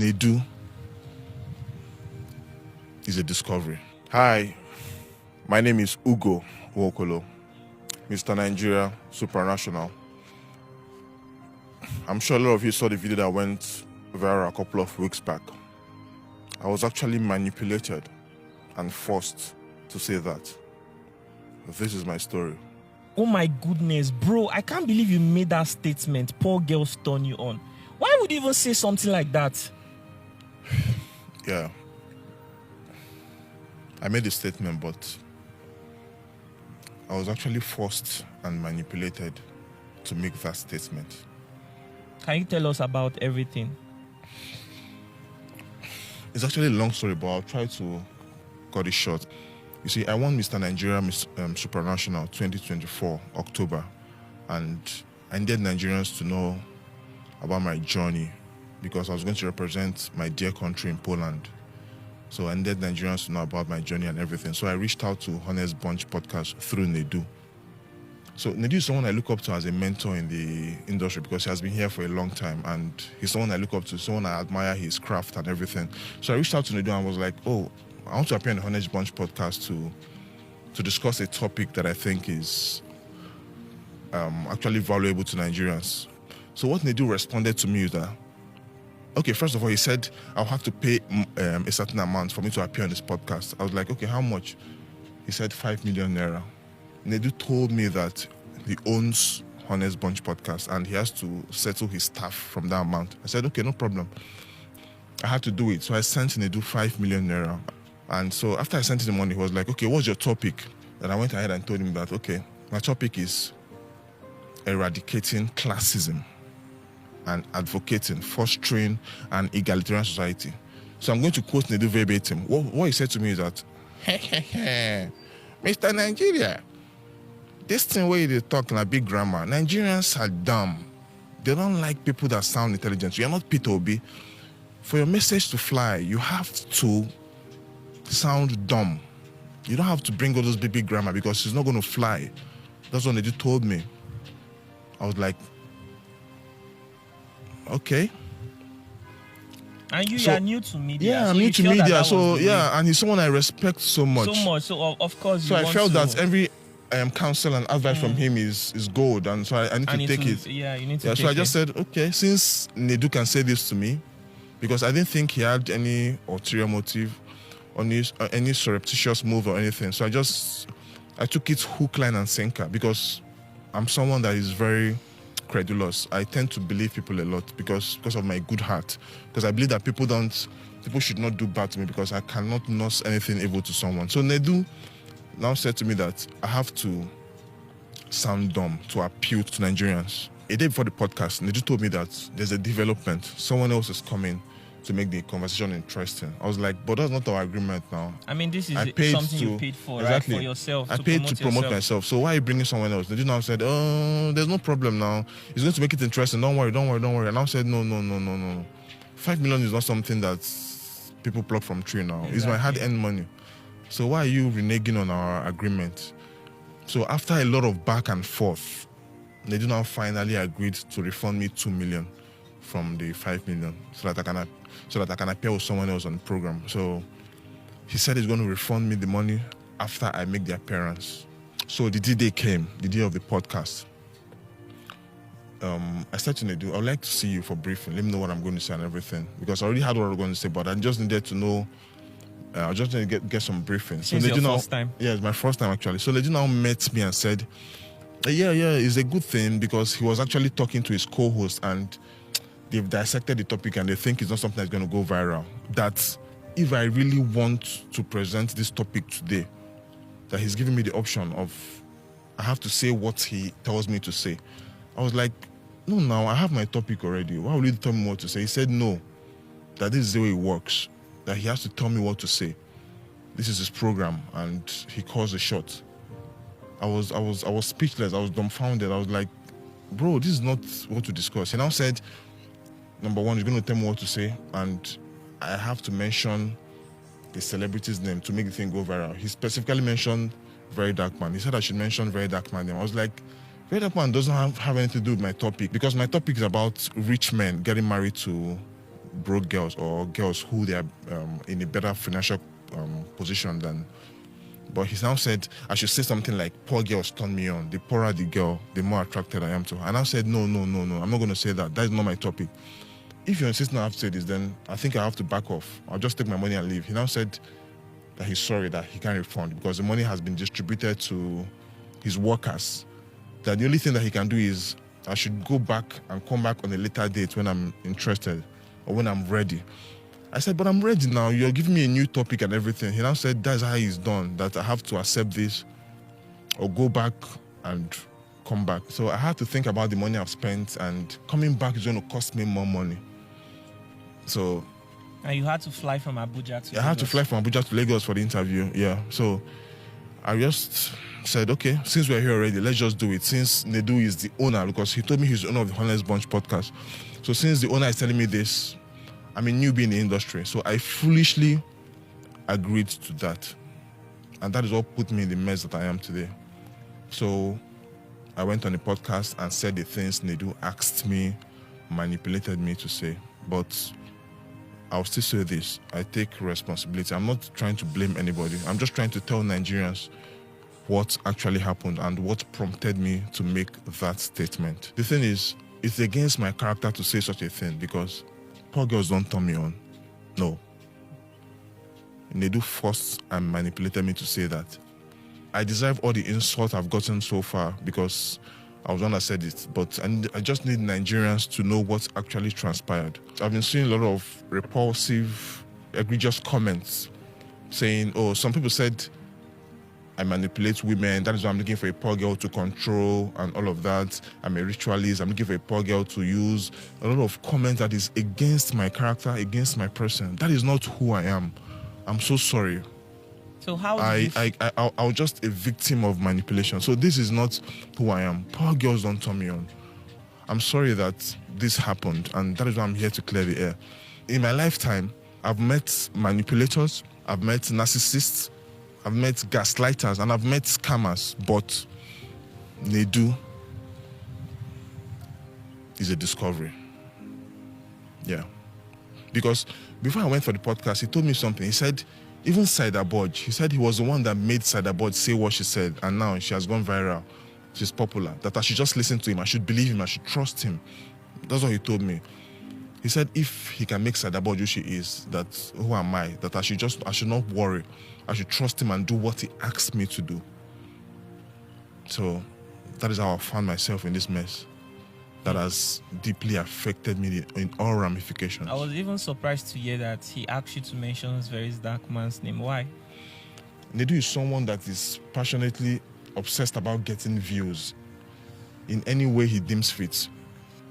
Nedu is a discovery. Hi, my name is Ugo Wokolo, Mr. Nigeria Supranational. I'm sure a lot of you saw the video that went viral a couple of weeks back. I was actually manipulated and forced to say that. This is my story. Oh my goodness, bro, I can't believe you made that statement. Poor girls turn you on. Why would you even say something like that? Yeah. I made a statement, but I was actually forced and manipulated to make that statement. Can you tell us about everything? It's actually a long story, but I'll try to cut it short. You see, I won Mr. Nigeria Supranational 2024, October, and I needed Nigerians to know about my journey because I was going to represent my dear country in Poland. So I needed Nigerians to know about my journey and everything. So I reached out to Honest Bunch podcast through Nedu. So Nedu is someone I look up to as a mentor in the industry because he has been here for a long time, and he's someone I look up to, someone I admire his craft and everything. So I reached out to Nedu and was like, oh, I want to appear on the Honest Bunch podcast to discuss a topic that I think is actually valuable to Nigerians. So what Nedu responded to me is that, okay, first of all, he said, I'll have to pay a certain amount for me to appear on this podcast. I was like, okay, how much? He said 5 million naira. Nedu told me that he owns Honest Bunch podcast and he has to settle his staff from that amount. I said, okay, no problem. I had to do it. So I sent Nedu 5 million naira. And so after I sent him the money, he was like, okay, what's your topic? And I went ahead and told him that, okay, my topic is eradicating classism and advocating, fostering an egalitarian society. So I'm going to quote Nedu verbatim. What he said to me is that, Mr. Nigeria, this thing where they talk in a big grammar, Nigerians are dumb. They don't like people that sound intelligent. You're not Peter Obi. For your message to fly, you have to sound dumb. You don't have to bring all those big grammar because it's not going to fly. That's what Nedu told me. I was like, okay. And you are new to media. Yeah, so I'm new to media. So yeah, and he's someone I respect so much. So of course. So I felt that every counsel and advice from him is gold, and so I need to take it. Yeah, you need to. Yeah, take so I just said, okay, since Nedu can say this to me, because I didn't think he had any ulterior motive, or any surreptitious move or anything. So I took it hook, line, and sinker because I'm someone that is very credulous. I tend to believe people a lot because of my good heart. Because I believe that people should not do bad to me because I cannot nurse anything evil to someone. So Nedu now said to me that I have to sound dumb to appeal to Nigerians. A day before the podcast, Nedu told me that there's a development. Someone else is coming to make the conversation interesting. I was like, but that's not our agreement now. I mean, this is something you paid for, exactly, right? For yourself. I paid to promote myself. So why are you bringing someone else? They now said, oh, there's no problem now. It's going to make it interesting. Don't worry. And I said, no. 5 million is not something that people pluck from tree now. Exactly. It's my hard-earned money. So why are you reneging on our agreement? So after a lot of back and forth, they do now finally agreed to refund me 2 million from the 5 million so that I can appear with someone else on the program. So he said he's going to refund me the money after I make the appearance. So the D-Day came, the day of the podcast. I said to Nedu, I would like to see you for briefing. Let me know what I'm going to say and everything. Because I already had what I was going to say, but I just needed to know, I just needed to get some briefing. So it's your first time? Yeah, it's my first time actually. So Nedu now met me and said, yeah, it's a good thing because he was actually talking to his co-host and they've dissected the topic and they think it's not something that's going to go viral. That if I really want to present this topic today, that he's giving me the option of I have to say what he tells me to say. I was like, no, now I have my topic already. Why will you tell me what to say? He said no, that this is the way it works, that he has to tell me what to say. This is his program and he calls the shot. I was speechless. I was dumbfounded. I was like, bro, this is not what to discuss. He now said, number one, he's going to tell me what to say, and I have to mention the celebrity's name to make the thing go viral. He specifically mentioned Very Dark Man. He said I should mention Very Dark Man name. I was like, Very Dark Man doesn't have anything to do with my topic because my topic is about rich men getting married to broke girls or girls who they are in a better financial position than. But he now said I should say something like, poor girls turn me on. The poorer the girl, the more attracted I am to her. And I said, no. I'm not going to say that. That is not my topic. If you insist not to say this, then I think I have to back off. I'll just take my money and leave. He now said that he's sorry that he can't refund because the money has been distributed to his workers. That the only thing that he can do is I should go back and come back on a later date when I'm interested or when I'm ready. I said, but I'm ready now. You're giving me a new topic and everything. He now said that's how he's done, that I have to accept this or go back and come back. So I had to think about the money I've spent, and coming back is going to cost me more money. So... And you had to fly from Abuja to Lagos? I had to fly from Abuja to Lagos for the interview, yeah. So I just said, okay, since we're here already, let's just do it. Since Nedu is the owner, because he told me he's the owner of the Honest Bunch podcast. So since the owner is telling me this, I'm a newbie in the industry. So I foolishly agreed to that. And that is what put me in the mess that I am today. So I went on the podcast and said the things Nedu asked me, manipulated me to say. But I'll still say this. I take responsibility. I'm not trying to blame anybody. I'm just trying to tell Nigerians what actually happened and what prompted me to make that statement. The thing is, it's against my character to say such a thing because poor girls don't turn me on. No. Nedu forced and manipulated me to say that. I deserve all the insults I've gotten so far because I was the one that said it, but I just need Nigerians to know what actually transpired. I've been seeing a lot of repulsive, egregious comments saying, oh, some people said I manipulate women, that is why I'm looking for a poor girl to control and all of that. I'm a ritualist, I'm looking for a poor girl to use. A lot of comments that is against my character, against my person. That is not who I am. I'm so sorry. So how I was just a victim of manipulation. So this is not who I am. Poor girls don't turn me on. I'm sorry that this happened, and that is why I'm here to clear the air. In my lifetime, I've met manipulators, I've met narcissists, I've met gaslighters, and I've met scammers, but Nedu is a discovery. Yeah. Because before I went for the podcast, he told me something. He said, even Cyberbudge, he said he was the one that made Cyberbudge say what she said, and now she has gone viral. She's popular. That I should just listen to him, I should believe him, I should trust him. That's what he told me. He said if he can make Cyberbudge who she is, that who am I? That I should not worry. I should trust him and do what he asked me to do. So that is how I found myself in this mess. That has deeply affected me in all ramifications. I was even surprised to hear that he asked you to mention this very dark man's name. Why? Nedu is someone that is passionately obsessed about getting views in any way he deems fit.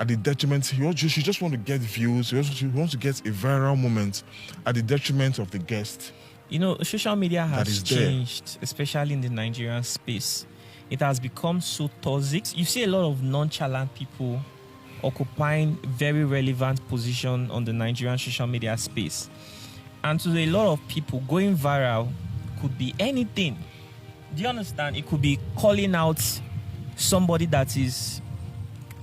At the detriment, he just wants to get views, he wants to get a viral moment at the detriment of the guest. You know, social media has changed, especially in the Nigerian space. It has become so toxic. You see a lot of nonchalant people occupying very relevant position on the Nigerian social media space. And to a lot of people, going viral could be anything. Do you understand? It could be calling out somebody that is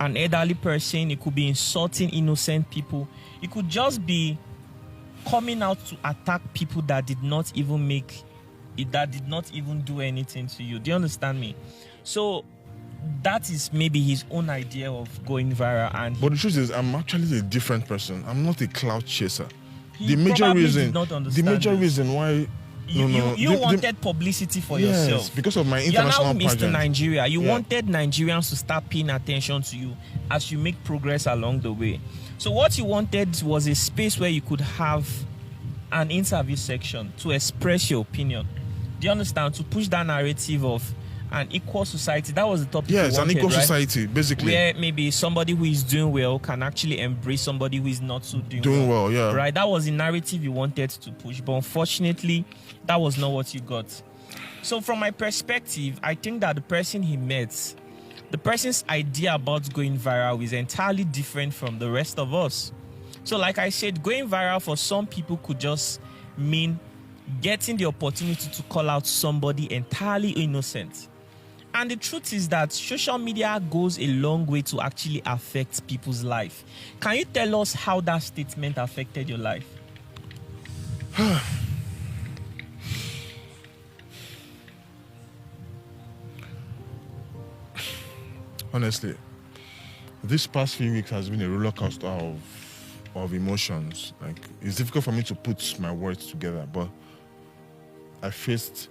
an elderly person. It could be insulting innocent people. It could just be coming out to attack people that did not even do anything to you. Do you understand me? So that is maybe his own idea of going viral. But the truth is, I'm actually a different person. I'm not a cloud chaser. The major reason why you wanted publicity for yourself. Yes, because of my international pageant. You're now Mr. Nigeria. You wanted Nigerians to start paying attention to you as you make progress along the way. So what you wanted was a space where you could have an interview section to express your opinion. Do you understand? To push that narrative of an equal society. That was the topic. Yes, an equal society, basically. Where maybe somebody who is doing well can actually embrace somebody who is not so doing well. Yeah. Right? That was the narrative you wanted to push. But unfortunately, that was not what you got. So from my perspective, I think that the person he met, the person's idea about going viral is entirely different from the rest of us. So like I said, going viral for some people could just mean getting the opportunity to call out somebody entirely innocent. And the truth is that social media goes a long way to actually affect people's life. Can you tell us how that statement affected your life? Honestly, this past few weeks has been a roller coaster of emotions. Like, it's difficult for me to put my words together, but I faced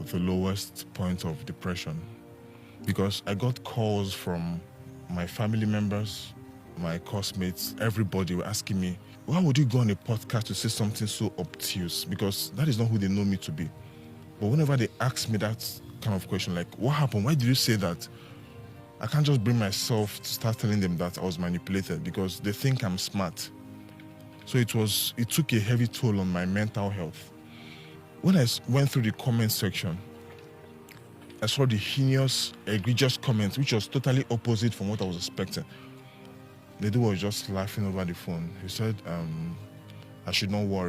the lowest point of depression because I got calls from my family members, my classmates, everybody were asking me, why would you go on a podcast to say something so obtuse? Because that is not who they know me to be. But whenever they ask me that kind of question, like, what happened? Why did you say that? I can't just bring myself to start telling them that I was manipulated because they think I'm smart. So it took a heavy toll on my mental health. When I went through the comment section, I saw the heinous, egregious comments, which was totally opposite from what I was expecting. Nedu was just laughing over the phone. He said, I should not worry.